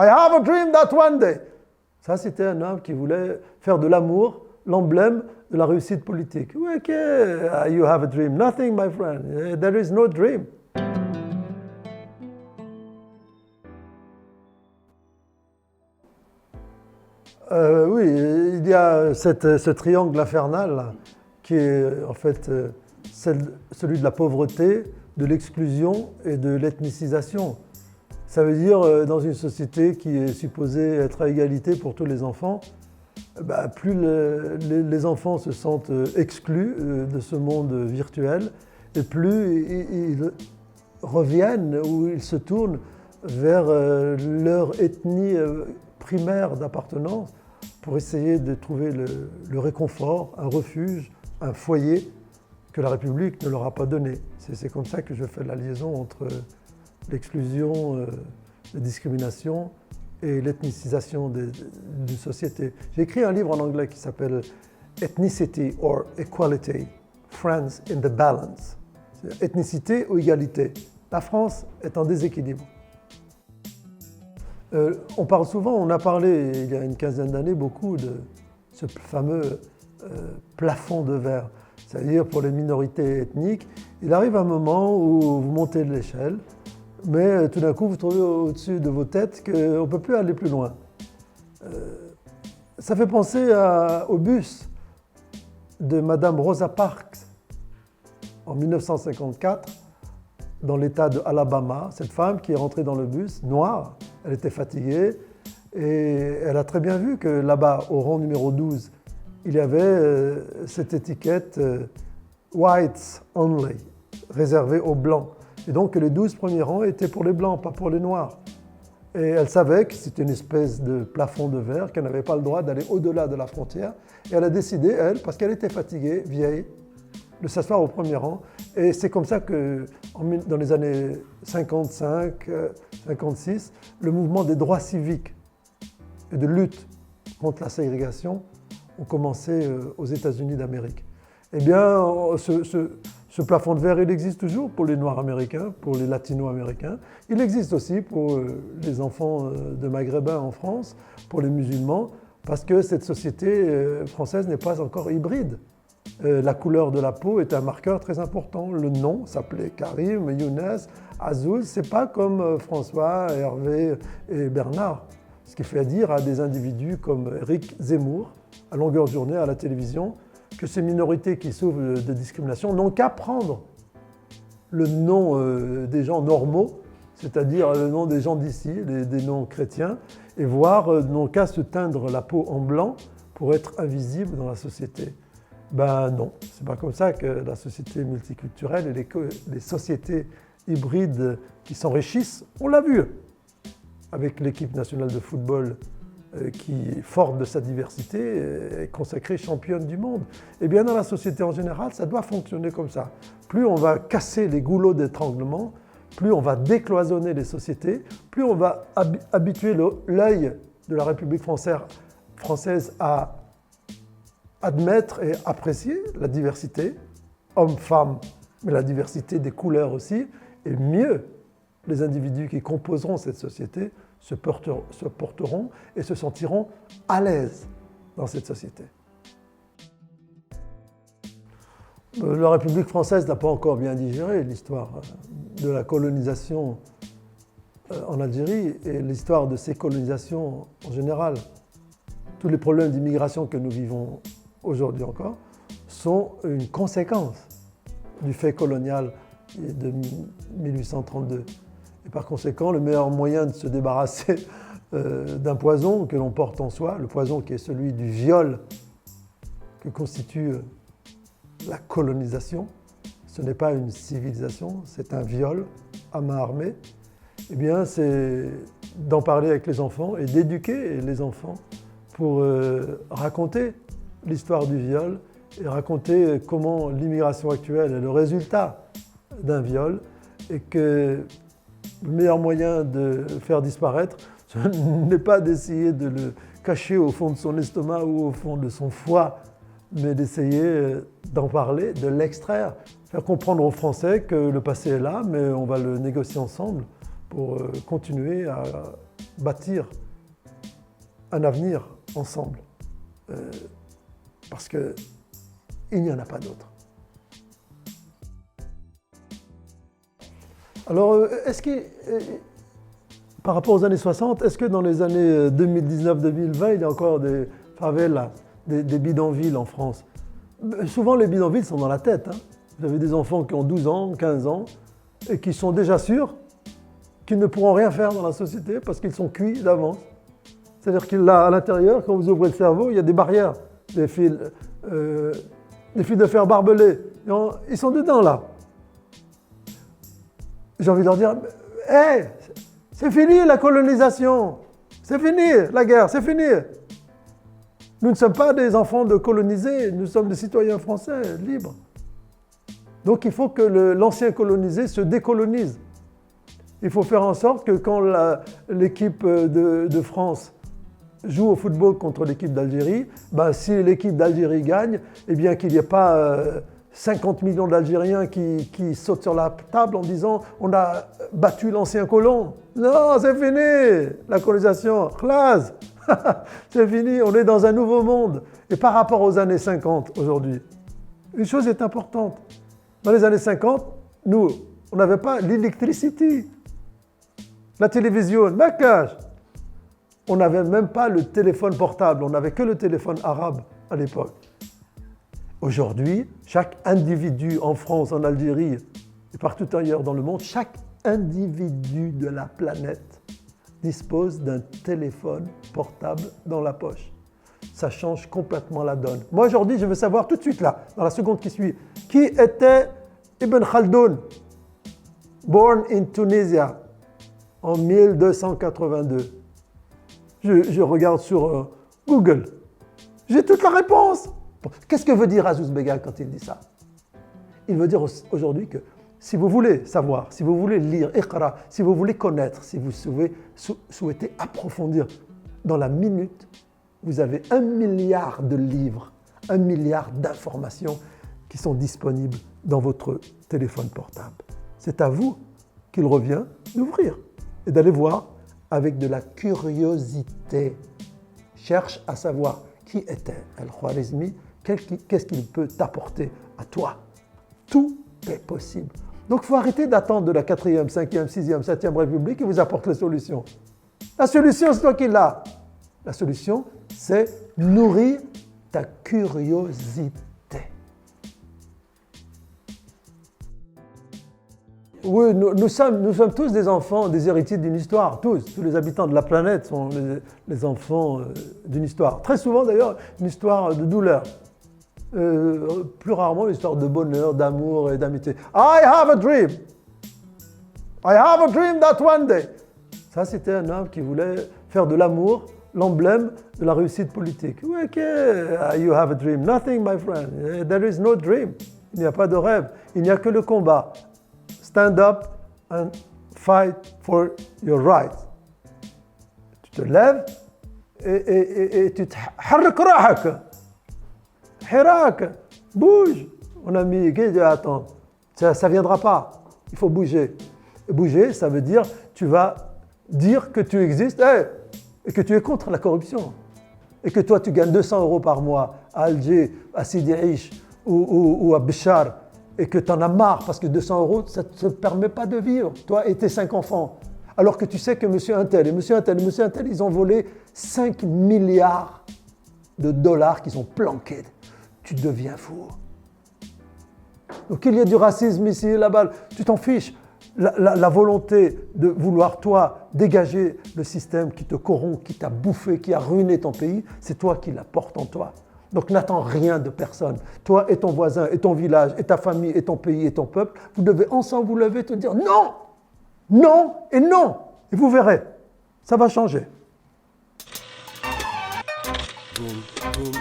I have a dream that one day. Ça, c'était un homme qui voulait faire de l'amour l'emblème de la réussite politique. Ok, you have a dream. Nothing, my friend. There is no dream. Oui, il y a ce triangle infernal là, qui est en fait celui de la pauvreté, de l'exclusion et de l'ethnicisation. Ça veut dire, dans une société qui est supposée être à égalité pour tous les enfants, plus les enfants se sentent exclus de ce monde virtuel, et plus ils reviennent ou ils se tournent vers leur ethnie primaire d'appartenance pour essayer de trouver le réconfort, un refuge, un foyer que la République ne leur a pas donné. C'est comme ça que je fais la liaison entre l'exclusion, la discrimination et l'ethnicisation d'une société. J'ai écrit un livre en anglais qui s'appelle Ethnicity or Equality, France in the Balance. Ethnicité ou égalité. La France est en déséquilibre. On parle souvent, on a parlé il y a une quinzaine d'années beaucoup de ce fameux plafond de verre. C'est-à-dire pour les minorités ethniques, il arrive un moment où vous montez de l'échelle, mais tout d'un coup vous trouvez au-dessus de vos têtes qu'on ne peut plus aller plus loin. Ça fait penser au bus de Madame Rosa Parks en 1954 dans l'État de Alabama. Cette femme qui est rentrée dans le bus, noire, elle était fatiguée et elle a très bien vu que là-bas, au rang numéro 12, il y avait cette étiquette « Whites Only », réservée aux Blancs. Et donc les 12 premiers rangs étaient pour les Blancs, pas pour les Noirs. Et elle savait que c'était une espèce de plafond de verre, qu'elle n'avait pas le droit d'aller au-delà de la frontière. Et elle a décidé, elle, parce qu'elle était fatiguée, vieille, de s'asseoir au premier rang. Et c'est comme ça que, dans les années 55, 56, le mouvement des droits civiques et de lutte contre la ségrégation ont commencé aux États-Unis d'Amérique. Eh bien, ce plafond de verre, il existe toujours pour les Noirs américains, pour les Latino-américains. Il existe aussi pour les enfants de Maghrébins en France, pour les musulmans, parce que cette société française n'est pas encore hybride. La couleur de la peau est un marqueur très important. Le nom s'appelait Karim, Younes, Azouz. C'est pas comme François, Hervé et Bernard. Ce qui fait dire à des individus comme Éric Zemmour, à longueur de journée à la télévision, que ces minorités qui souffrent de discrimination n'ont qu'à prendre le nom des gens normaux, c'est-à-dire le nom des gens d'ici, des noms chrétiens, et n'ont qu'à se teindre la peau en blanc pour être invisibles dans la société. Ben non, c'est pas comme ça que la société multiculturelle et les sociétés hybrides qui s'enrichissent, on l'a vu avec l'équipe nationale de football qui, forte de sa diversité, est consacrée championne du monde. Eh bien, dans la société en général, ça doit fonctionner comme ça. Plus on va casser les goulots d'étranglement, plus on va décloisonner les sociétés, plus on va habituer l'œil de la République française à admettre et apprécier la diversité, hommes-femmes, mais la diversité des couleurs aussi, et mieux, les individus qui composeront cette société se porteront et se sentiront à l'aise dans cette société. La République française n'a pas encore bien digéré l'histoire de la colonisation en Algérie et l'histoire de ces colonisations en général. Tous les problèmes d'immigration que nous vivons aujourd'hui encore sont une conséquence du fait colonial de 1832. Et par conséquent, le meilleur moyen de se débarrasser d'un poison que l'on porte en soi, le poison qui est celui du viol que constitue la colonisation, ce n'est pas une civilisation, c'est un viol à main armée, eh bien c'est d'en parler avec les enfants et d'éduquer les enfants pour raconter l'histoire du viol et raconter comment l'immigration actuelle est le résultat d'un viol et que le meilleur moyen de le faire disparaître, ce n'est pas d'essayer de le cacher au fond de son estomac ou au fond de son foie, mais d'essayer d'en parler, de l'extraire, faire comprendre aux Français que le passé est là, mais on va le négocier ensemble pour continuer à bâtir un avenir ensemble. Parce qu'il n'y en a pas d'autre. Alors, est-ce que, par rapport aux années 60, est-ce que dans les années 2019-2020, il y a encore des favelas, des bidonvilles en France? Souvent, les bidonvilles sont dans la tête. Hein. Vous avez des enfants qui ont 12 ans, 15 ans, et qui sont déjà sûrs qu'ils ne pourront rien faire dans la société parce qu'ils sont cuits d'avance. C'est-à-dire qu'à l'intérieur, quand vous ouvrez le cerveau, il y a des barrières, des fils de fer barbelés. Ils sont dedans, là. J'ai envie de leur dire, hey, c'est fini la colonisation, c'est fini la guerre, c'est fini. Nous ne sommes pas des enfants de colonisés, nous sommes des citoyens français, libres. Donc il faut que l'ancien colonisé se décolonise. Il faut faire en sorte que quand l'équipe de France joue au football contre l'équipe d'Algérie, ben, si l'équipe d'Algérie gagne, eh bien qu'il n'y ait pas 50 millions d'Algériens qui sautent sur la table en disant « on a battu l'ancien colon ». Non, c'est fini, la colonisation, classe, c'est fini, on est dans un nouveau monde. Et par rapport aux années 50 aujourd'hui, une chose est importante. Dans les années 50, nous, on n'avait pas l'électricité, la télévision, ma cache. On n'avait même pas le téléphone portable, on n'avait que le téléphone arabe à l'époque. Aujourd'hui, chaque individu en France, en Algérie et partout ailleurs dans le monde, chaque individu de la planète dispose d'un téléphone portable dans la poche. Ça change complètement la donne. Moi aujourd'hui, je veux savoir tout de suite là, dans la seconde qui suit, qui était Ibn Khaldoun, born in Tunisia en 1282. Je regarde sur Google. J'ai toute la réponse. Qu'est-ce que veut dire Azouz Begag quand il dit ça? Il veut dire aujourd'hui que si vous voulez savoir, si vous voulez lire, Iqra, si vous voulez connaître, si vous souhaitez approfondir, dans la minute, vous avez 1 milliard de livres, 1 milliard d'informations qui sont disponibles dans votre téléphone portable. C'est à vous qu'il revient d'ouvrir et d'aller voir avec de la curiosité. Cherche à savoir qui était Al-Khwarizmi, qu'est-ce qu'il peut t'apporter à toi. Tout est possible. Donc il faut arrêter d'attendre de la 4e, 5e, 6e, 7e République qui vous apporte les solutions. La solution, c'est toi qui l'as. La solution, c'est nourrir ta curiosité. Oui, nous sommes tous des enfants, des héritiers d'une histoire, tous les habitants de la planète sont les enfants d'une histoire. Très souvent d'ailleurs, une histoire de douleur. Plus rarement une histoire de bonheur, d'amour et d'amitié. I have a dream. I have a dream that one day. Ça, c'était un homme qui voulait faire de l'amour l'emblème de la réussite politique. Ok, you have a dream. Nothing, my friend. There is no dream. Il n'y a pas de rêve. Il n'y a que le combat. Stand up and fight for your rights. Tu te lèves et tu te hirak, bouge. Mon ami, qu'est-ce que tu attends? Ça ne viendra pas. Il faut bouger. Et bouger, ça veut dire tu vas dire que tu existes et que tu es contre la corruption. Et que toi, tu gagnes 200 € par mois à Alger, à Sidi Aish ou à Béchar. Et que tu en as marre parce que 200 €, ça ne te permet pas de vivre, toi et tes 5 enfants. Alors que tu sais que monsieur Untel et monsieur Untel et monsieur Untel, ils ont volé 5 milliards de dollars qu'ils ont planqués. Tu deviens fou. Donc il y a du racisme ici, là-bas, tu t'en fiches. La volonté de vouloir, toi, dégager le système qui te corrompt, qui t'a bouffé, qui a ruiné ton pays, c'est toi qui la portes en toi. Donc n'attends rien de personne. Toi et ton voisin, et ton village, et ta famille, et ton pays, et ton peuple, vous devez ensemble vous lever et te dire non, non et non. Et vous verrez, ça va changer. Boum, boum.